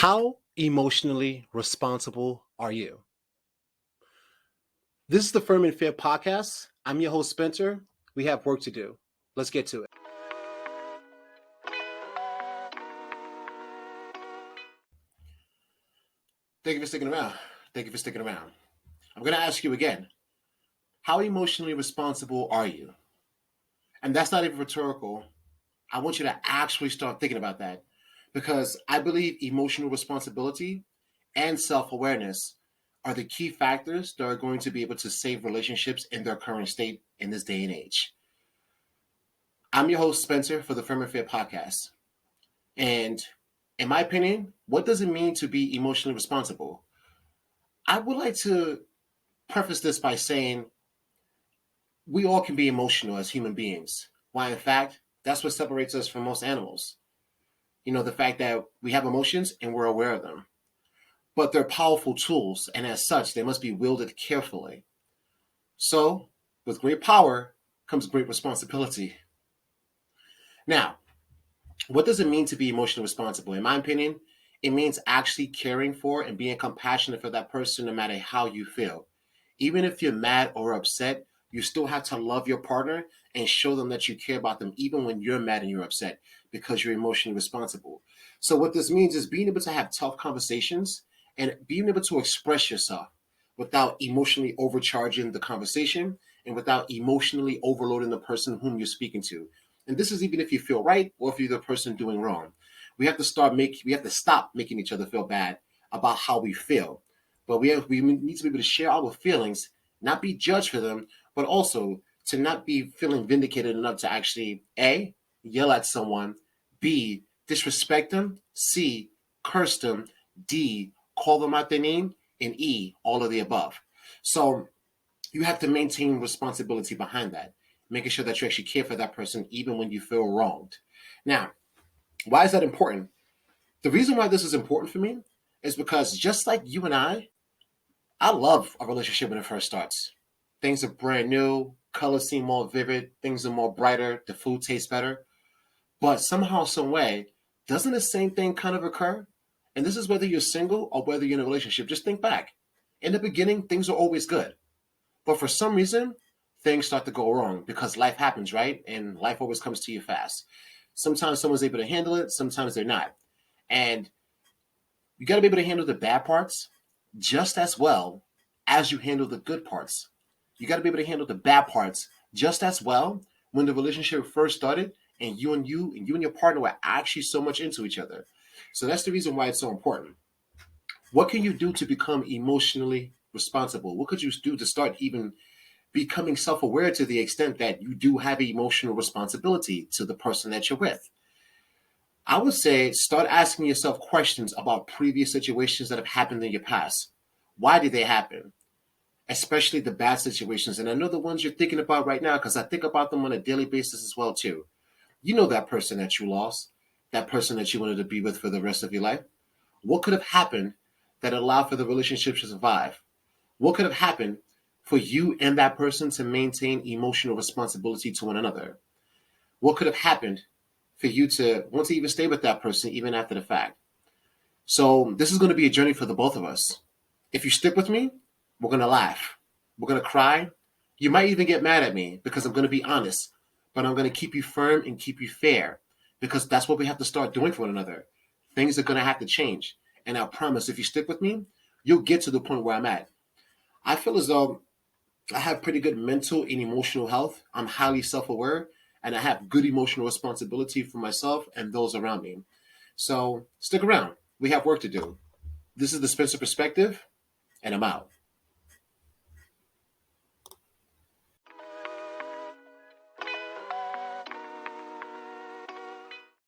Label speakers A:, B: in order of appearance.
A: How emotionally responsible are you? This is the Firm and Fair podcast. I'm your host, Spencer. We have work to do. Let's get to it. Thank you for sticking around. I'm going to ask you again. How emotionally responsible are you? And that's not even rhetorical. I want you to actually start thinking about that because I believe emotional responsibility and self-awareness are the key factors that are going to be able to save relationships in their current state in this day and age. I'm your host, Spencer, for the Firm and Fair podcast. And in my opinion, what does it mean to be emotionally responsible? I would like to preface this by saying we all can be emotional as human beings. Why, in fact, that's what separates us from most animals. You know, the fact that we have emotions and we're aware of them. But they're powerful tools, and as such, they must be wielded carefully. So, with great power comes great responsibility. Now, what does it mean to be emotionally responsible? In my opinion, it means actually caring for and being compassionate for that person no matter how you feel. Even if you're mad or upset, you still have to love your partner and show them that you care about them even when you're mad and you're upset because you're emotionally responsible. So what this means is being able to have tough conversations and being able to express yourself without emotionally overcharging the conversation and without emotionally overloading the person whom you're speaking to. And this is even if you feel right or if you're the person doing wrong. We have to stop making each other feel bad about how we feel. But we need to be able to share our feelings, not be judged for them, but also to not be feeling vindicated enough to actually A, yell at someone, B, disrespect them, C, curse them, D, call them out their name, and E, all of the above. So you have to maintain responsibility behind that, making sure that you actually care for that person even when you feel wronged. Now, why is that important? The reason why this is important for me is because just like you and I love a relationship when it first starts. Things are brand new, colors seem more vivid, things are more brighter, the food tastes better. But somehow, some way, doesn't the same thing kind of occur? And this is whether you're single or whether you're in a relationship. Just think back. In the beginning, things are always good. But for some reason, things start to go wrong because life happens, right? And life always comes to you fast. Sometimes someone's able to handle it, sometimes they're not. And you got to be able to handle the bad parts just as well as you handle the good parts. You got to be able to handle the bad parts just as well when the relationship first started and you and your partner were actually so much into each other. So that's the reason why it's so important. What can you do to become emotionally responsible? What could you do to start even becoming self-aware to the extent that you do have emotional responsibility to the person that you're with? I would say start asking yourself questions about previous situations that have happened in your past. Why did they happen? Especially the bad situations. And I know the ones you're thinking about right now because I think about them on a daily basis as well too. You know that person that you lost, that person that you wanted to be with for the rest of your life. What could have happened that allowed for the relationship to survive? What could have happened for you and that person to maintain emotional responsibility to one another? What could have happened for you to want to even stay with that person even after the fact? So this is going to be a journey for the both of us. If you stick with me, we're going to laugh. We're going to cry. You might even get mad at me because I'm going to be honest, but I'm going to keep you firm and keep you fair because that's what we have to start doing for one another. Things are going to have to change. And I promise if you stick with me, you'll get to the point where I'm at. I feel as though I have pretty good mental and emotional health. I'm highly self-aware and I have good emotional responsibility for myself and those around me. So stick around. We have work to do. This is the Spencer Perspective, and I'm out.